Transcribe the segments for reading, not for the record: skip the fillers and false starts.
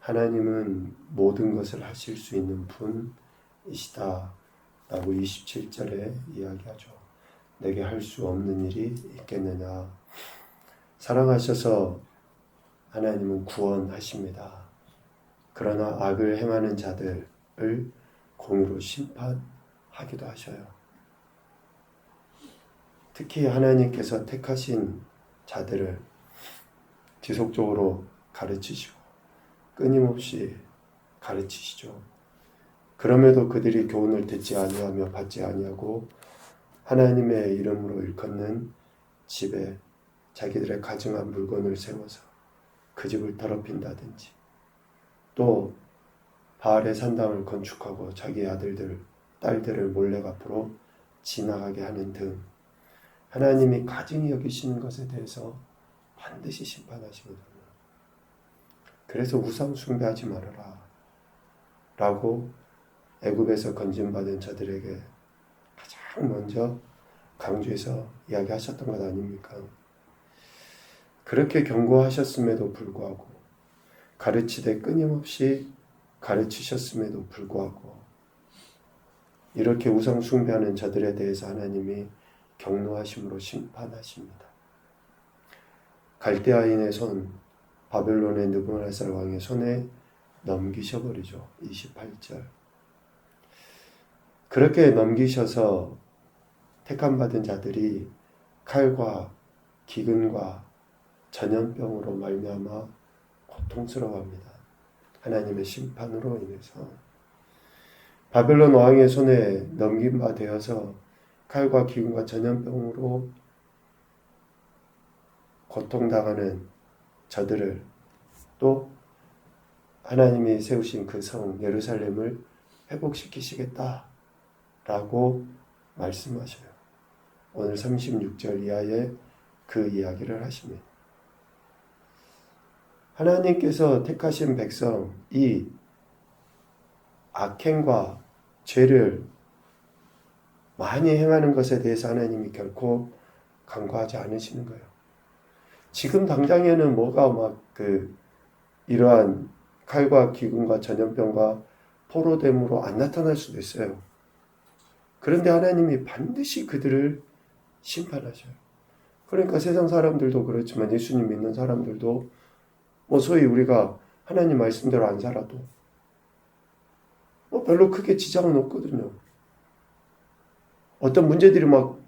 하나님은 모든 것을 하실 수 있는 분이시다 라고 27절에 이야기하죠. 내게 할 수 없는 일이 있겠느냐. 사랑하셔서 하나님은 구원하십니다. 그러나 악을 행하는 자들을 공의로 심판하기도 하셔요. 특히 하나님께서 택하신 자들을 지속적으로 가르치시고 끊임없이 가르치시죠. 그럼에도 그들이 교훈을 듣지 아니하며 받지 아니하고 하나님의 이름으로 일컫는 집에 자기들의 가증한 물건을 세워서 그 집을 더럽힌다든지, 또 바알의 산당을 건축하고 자기 아들들, 딸들을 몰래 앞으로 지나가게 하는 등 하나님이 가증히 여기시는 것에 대해서 반드시 심판하시거든요. 그래서 우상 숭배하지 말아라 라고 애굽에서 건진받은 자들에게 가장 먼저 강조해서 이야기하셨던 것 아닙니까? 그렇게 경고하셨음에도 불구하고, 가르치되 끊임없이 가르치셨음에도 불구하고 이렇게 우상 숭배하는 자들에 대해서 하나님이 경노하심으로 심판하십니다. 갈대아인의 손, 바벨론의 느부갓네살 왕의 손에 넘기셔버리죠. 28절. 그렇게 넘기셔서 택함받은 자들이 칼과 기근과 전염병으로 말미암아 고통스러워합니다. 하나님의 심판으로 인해서 바벨론 왕의 손에 넘긴 바 되어서 칼과 기근과 전염병으로 고통당하는 저들을, 또 하나님이 세우신 그 성 예루살렘을 회복시키시겠다라고 말씀하셔요. 오늘 36절 이하에 그 이야기를 하십니다. 하나님께서 택하신 백성이 악행과 죄를 많이 행하는 것에 대해서 하나님이 결코 간과하지 않으시는 거예요. 지금 당장에는 뭐가 이러한 칼과 기근과 전염병과 포로됨으로 안 나타날 수도 있어요. 그런데 하나님이 반드시 그들을 심판하셔요. 그러니까 세상 사람들도 그렇지만 예수님 믿는 사람들도 소위 우리가 하나님 말씀대로 안 살아도 별로 크게 지장은 없거든요. 어떤 문제들이 막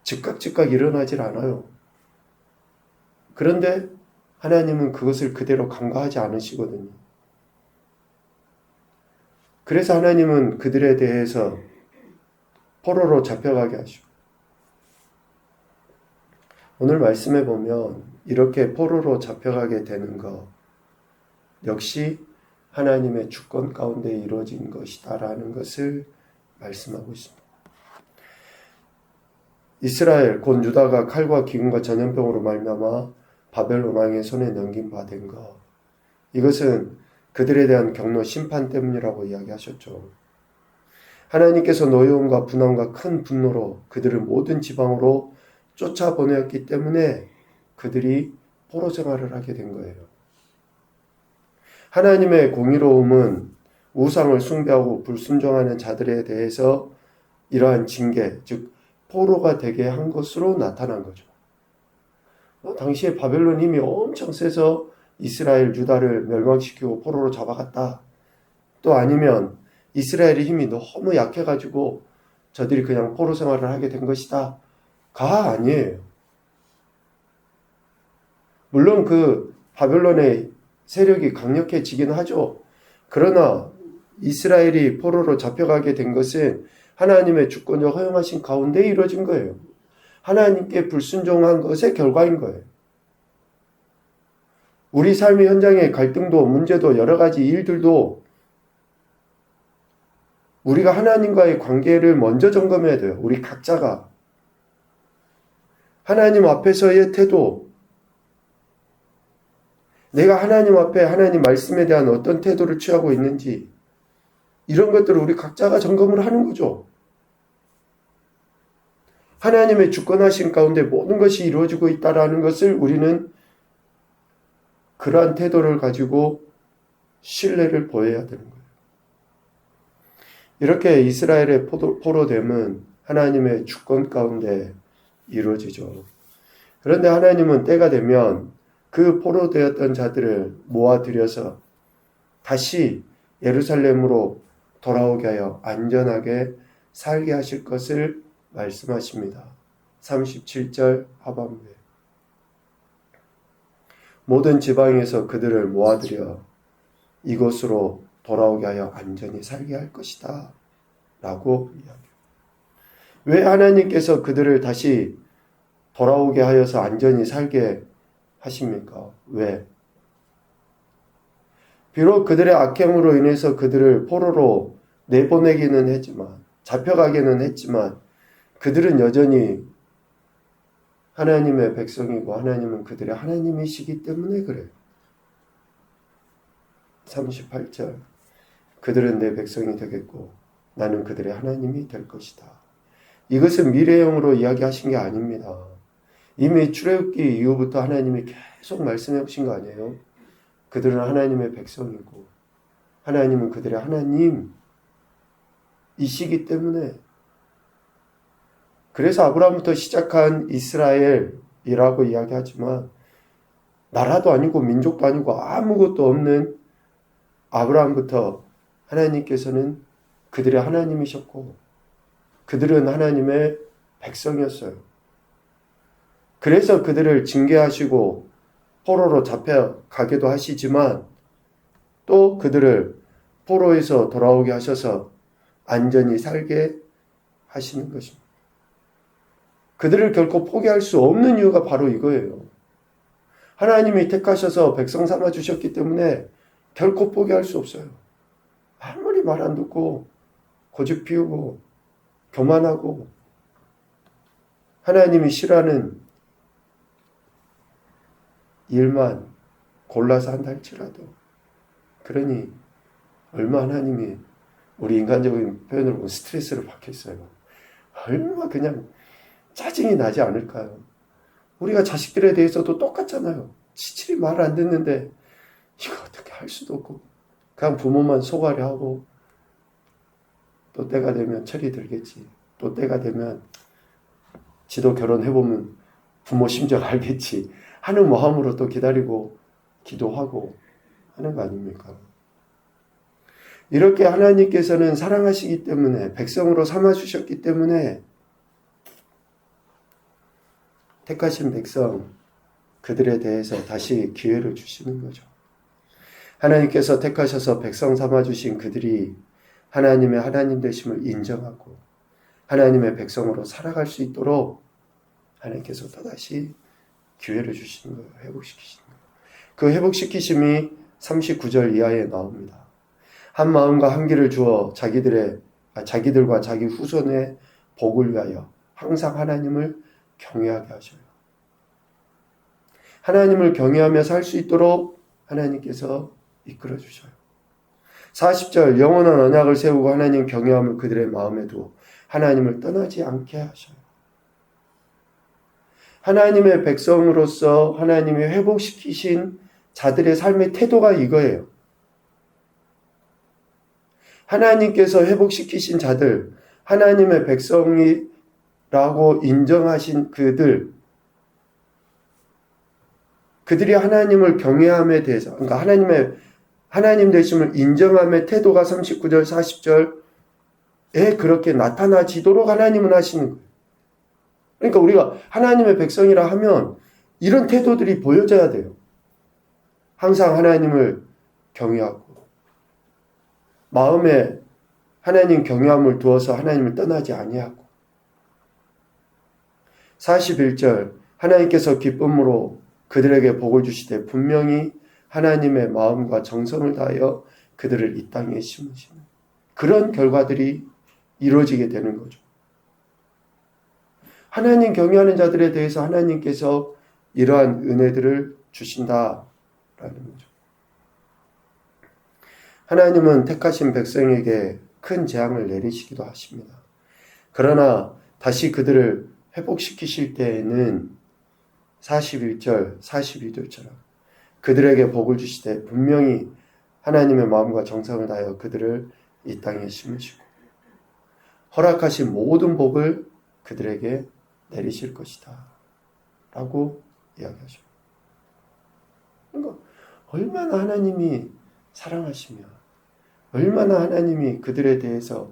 즉각 일어나질 않아요. 그런데 하나님은 그것을 그대로 간과하지 않으시거든요. 그래서 하나님은 그들에 대해서 포로로 잡혀가게 하시고, 오늘 말씀해 보면 이렇게 포로로 잡혀가게 되는 것 역시 하나님의 주권 가운데 이루어진 것이다라는 것을 말씀하고 있습니다. 이스라엘 곧 유다가 칼과 기근과 전염병으로 말미암아 바벨론 왕의 손에 넘긴 바 된 것, 이것은 그들에 대한 경로 심판 때문이라고 이야기하셨죠. 하나님께서 노여움과 분함과 큰 분노로 그들을 모든 지방으로 쫓아보내었기 때문에 그들이 포로 생활을 하게 된 거예요. 하나님의 공의로움은 우상을 숭배하고 불순종하는 자들에 대해서 이러한 징계, 즉 포로가 되게 한 것으로 나타난 거죠. 당시에 바벨론 힘이 엄청 세서 이스라엘 유다를 멸망시키고 포로로 잡아갔다. 또 아니면 이스라엘의 힘이 너무 약해가지고 저들이 그냥 포로 생활을 하게 된 것이다. 가 아니에요. 물론 그 바벨론의 세력이 강력해지긴 하죠. 그러나 이스라엘이 포로로 잡혀가게 된 것은 하나님의 주권적 허용하신 가운데 이루어진 거예요. 하나님께 불순종한 것의 결과인 거예요. 우리 삶의 현장의 갈등도 문제도 여러 가지 일들도 우리가 하나님과의 관계를 먼저 점검해야 돼요. 우리 각자가. 하나님 앞에서의 태도, 내가 하나님 앞에 하나님 말씀에 대한 어떤 태도를 취하고 있는지, 이런 것들을 우리 각자가 점검을 하는 거죠. 하나님의 주권하신 가운데 모든 것이 이루어지고 있다는 것을 우리는 그러한 태도를 가지고 신뢰를 보여야 되는 거예요. 이렇게 이스라엘의 포로됨은 하나님의 주권 가운데 이루어지죠. 그런데 하나님은 때가 되면 그 포로되었던 자들을 모아들여서 다시 예루살렘으로 돌아오게 하여 안전하게 살게 하실 것을 말씀하십니다. 37절 하반부에 모든 지방에서 그들을 모아들여 이곳으로 돌아오게 하여 안전히 살게 할 것이다 라고 이야기해요. 왜 하나님께서 그들을 다시 돌아오게 하여서 안전히 살게 하십니까? 왜? 비록 그들의 악행으로 인해서 그들을 포로로 내보내기는 했지만, 잡혀가기는 했지만, 그들은 여전히 하나님의 백성이고 하나님은 그들의 하나님이시기 때문에 그래요. 38절 그들은 내 백성이 되겠고 나는 그들의 하나님이 될 것이다. 이것은 미래형으로 이야기하신 게 아닙니다. 이미 출애굽기 이후부터 하나님이 계속 말씀해 오신 거 아니에요? 그들은 하나님의 백성이고 하나님은 그들의 하나님이시기 때문에, 그래서 아브라함부터 시작한 이스라엘이라고 이야기하지만 나라도 아니고 민족도 아니고 아무것도 없는 아브라함부터 하나님께서는 그들의 하나님이셨고 그들은 하나님의 백성이었어요. 그래서 그들을 징계하시고 포로로 잡혀가기도 하시지만 또 그들을 포로에서 돌아오게 하셔서 안전히 살게 하시는 것입니다. 그들을 결코 포기할 수 없는 이유가 바로 이거예요. 하나님이 택하셔서 백성 삼아 주셨기 때문에 결코 포기할 수 없어요. 아무리 말 안 듣고 고집 피우고 교만하고 하나님이 싫어하는 일만 골라서 한다 할지라도, 그러니 얼마나 하나님이 우리 인간적인 표현으로 보면 스트레스를 받겠어요. 얼마나 그냥 짜증이 나지 않을까요? 우리가 자식들에 대해서도 똑같잖아요. 지칠이 말 안 듣는데 이거 어떻게 할 수도 없고 그냥 부모만 소가려 하고, 또 때가 되면 철이 들겠지, 또 때가 되면 지도 결혼해보면 부모 심정 알겠지 하는 마음으로 또 기다리고 기도하고 하는 거 아닙니까? 이렇게 하나님께서는 사랑하시기 때문에 백성으로 삼아주셨기 때문에 택하신 백성 그들에 대해서 다시 기회를 주시는 거죠. 하나님께서 택하셔서 백성 삼아주신 그들이 하나님의 하나님 되심을 인정하고 하나님의 백성으로 살아갈 수 있도록 하나님께서 또다시 기회를 주시는 거예요. 회복시키시는 거예요. 그 회복시키심이 39절 이하에 나옵니다. 한 마음과 한 길을 주어 자기들과 자기 후손의 복을 위하여 항상 하나님을 경외하게 하셔요. 하나님을 경외하며 살 수 있도록 하나님께서 이끌어 주셔요. 40절 영원한 언약을 세우고 하나님 경외함을 그들의 마음에 두어 하나님을 떠나지 않게 하셔요. 하나님의 백성으로서 하나님이 회복시키신 자들의 삶의 태도가 이거예요. 하나님께서 회복시키신 자들, 하나님의 백성이라고 인정하신 그들이 하나님을 경외함에 대해서, 그러니까 하나님 되심을 인정함의 태도가 39절, 40절에 그렇게 나타나지도록 하나님은 하시는 거예요. 그러니까 우리가 하나님의 백성이라 하면 이런 태도들이 보여져야 돼요. 항상 하나님을 경외하고 마음에 하나님 경외함을 두어서 하나님을 떠나지 아니하고, 41절 하나님께서 기쁨으로 그들에게 복을 주시되 분명히 하나님의 마음과 정성을 다하여 그들을 이 땅에 심으시는 그런 결과들이 이루어지게 되는 거죠. 하나님 경외하는 자들에 대해서 하나님께서 이러한 은혜들을 주신다라는 거죠. 하나님은 택하신 백성에게 큰 재앙을 내리시기도 하십니다. 그러나 다시 그들을 회복시키실 때에는 41절, 42절처럼 그들에게 복을 주시되 분명히 하나님의 마음과 정성을 다하여 그들을 이 땅에 심으시고 허락하신 모든 복을 그들에게 내리실 것이다 라고 이야기하십니다. 그러니까 얼마나 하나님이 사랑하시며 얼마나 하나님이 그들에 대해서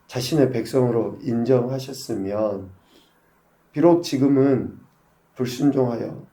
자신의 백성으로 인정하셨으면 비록 지금은 불순종하여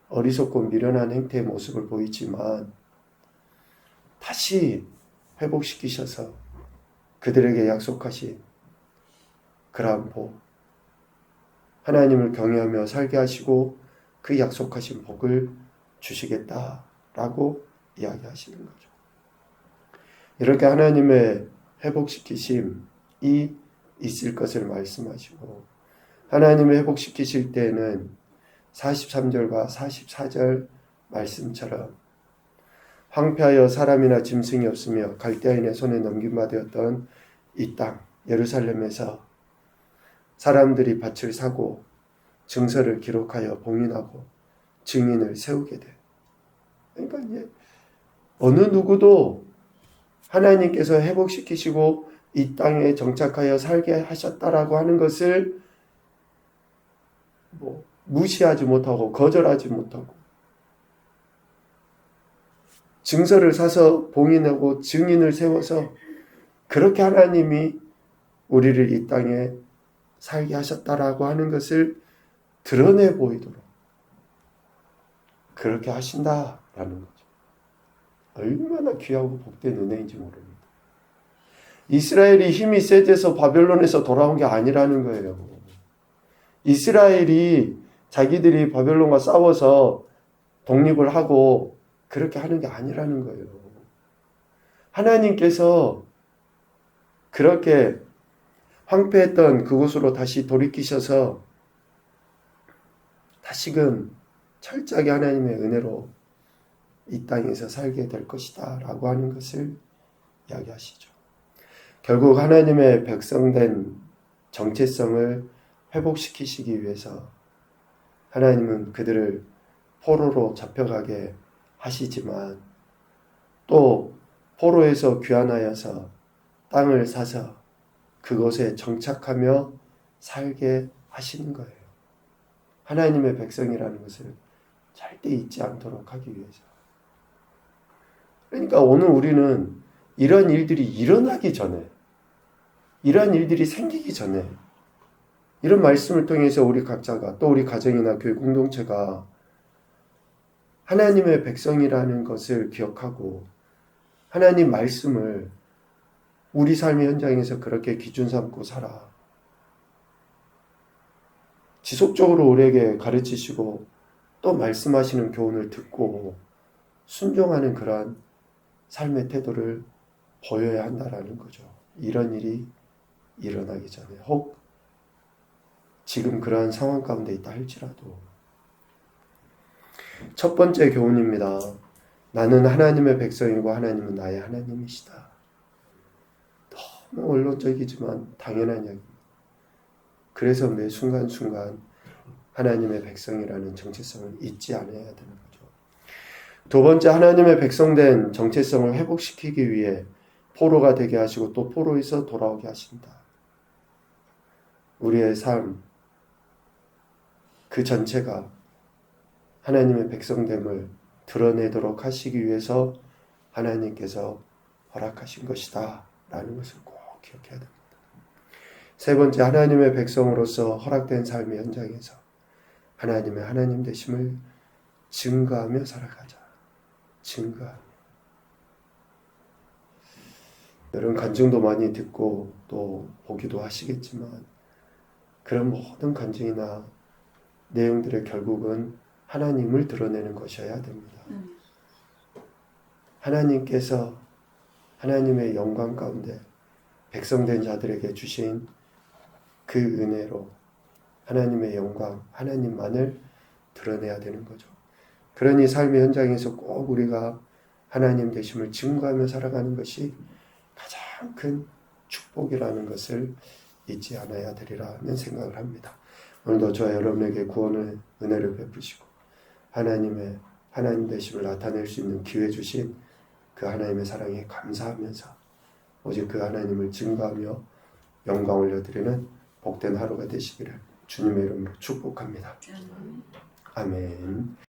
어리석고 미련한 행태의 모습을 보이지만 다시 회복시키셔서 그들에게 약속하신 그러한 복, 하나님을 경외하며 살게 하시고 그 약속하신 복을 주시겠다라고 이야기하시는 거죠. 이렇게 하나님의 회복시키심이 있을 것을 말씀하시고 하나님의 회복시키실 때에는 43절과 44절 말씀처럼 황폐하여 사람이나 짐승이 없으며 갈대아인의 손에 넘김받았던 이 땅 예루살렘에서 사람들이 밭을 사고 증서를 기록하여 봉인하고 증인을 세우게 돼. 그러니까 이제 어느 누구도 하나님께서 회복시키시고 이 땅에 정착하여 살게 하셨다라고 하는 것을 무시하지 못하고 거절하지 못하고 증서를 사서 봉인하고 증인을 세워서 그렇게 하나님이 우리를 이 땅에 살게 하셨다라고 하는 것을 드러내 보이도록 그렇게 하신다라는 거죠. 얼마나 귀하고 복된 은혜인지 모릅니다. 이스라엘이 힘이 세져서 바벨론에서 돌아온 게 아니라는 거예요. 이스라엘이 자기들이 바벨론과 싸워서 독립을 하고 그렇게 하는 게 아니라는 거예요. 하나님께서 그렇게 황폐했던 그곳으로 다시 돌이키셔서 다시금 철저하게 하나님의 은혜로 이 땅에서 살게 될 것이다 라고 하는 것을 이야기하시죠. 결국 하나님의 백성된 정체성을 회복시키시기 위해서 하나님은 그들을 포로로 잡혀가게 하시지만 또 포로에서 귀환하여서 땅을 사서 그곳에 정착하며 살게 하시는 거예요. 하나님의 백성이라는 것을 절대 잊지 않도록 하기 위해서. 그러니까 오늘 우리는 이런 일들이 일어나기 전에, 이런 일들이 생기기 전에 이런 말씀을 통해서 우리 각자가 또 우리 가정이나 교회 공동체가 하나님의 백성이라는 것을 기억하고 하나님 말씀을 우리 삶의 현장에서 그렇게 기준 삼고 살아. 지속적으로 우리에게 가르치시고 또 말씀하시는 교훈을 듣고 순종하는 그러한 삶의 태도를 보여야 한다라는 거죠. 이런 일이 일어나기 전에 혹 지금 그러한 상황 가운데 있다 할지라도 첫 번째 교훈입니다. 나는 하나님의 백성이고 하나님은 나의 하나님이시다. 너무 원론적이지만 당연한 이야기입니다. 그래서 매 순간순간 하나님의 백성이라는 정체성을 잊지 않아야 되는 거죠. 두 번째, 하나님의 백성된 정체성을 회복시키기 위해 포로가 되게 하시고 또 포로에서 돌아오게 하신다. 우리의 삶, 그 전체가 하나님의 백성됨을 드러내도록 하시기 위해서 하나님께서 허락하신 것이다 라는 것을 꼭 기억해야 됩니다. 세 번째, 하나님의 백성으로서 허락된 삶의 현장에서 하나님의 하나님 되심을 증거하며 살아가자. 증거하며. 여러분 간증도 많이 듣고 또 보기도 하시겠지만 그런 모든 간증이나 내용들의 결국은 하나님을 드러내는 것이어야 됩니다. 하나님께서 하나님의 영광 가운데 백성된 자들에게 주신 그 은혜로 하나님의 영광, 하나님만을 드러내야 되는 거죠. 그러니 삶의 현장에서 꼭 우리가 하나님 되심을 증거하며 살아가는 것이 가장 큰 축복이라는 것을 잊지 않아야 되리라는 생각을 합니다. 오늘도 저와 여러분에게 구원의 은혜를 베푸시고 하나님의 하나님 되심을 나타낼 수 있는 기회 주신 그 하나님의 사랑에 감사하면서 오직 그 하나님을 증거하며 영광 올려드리는 복된 하루가 되시기를 주님의 이름으로 축복합니다. 아멘.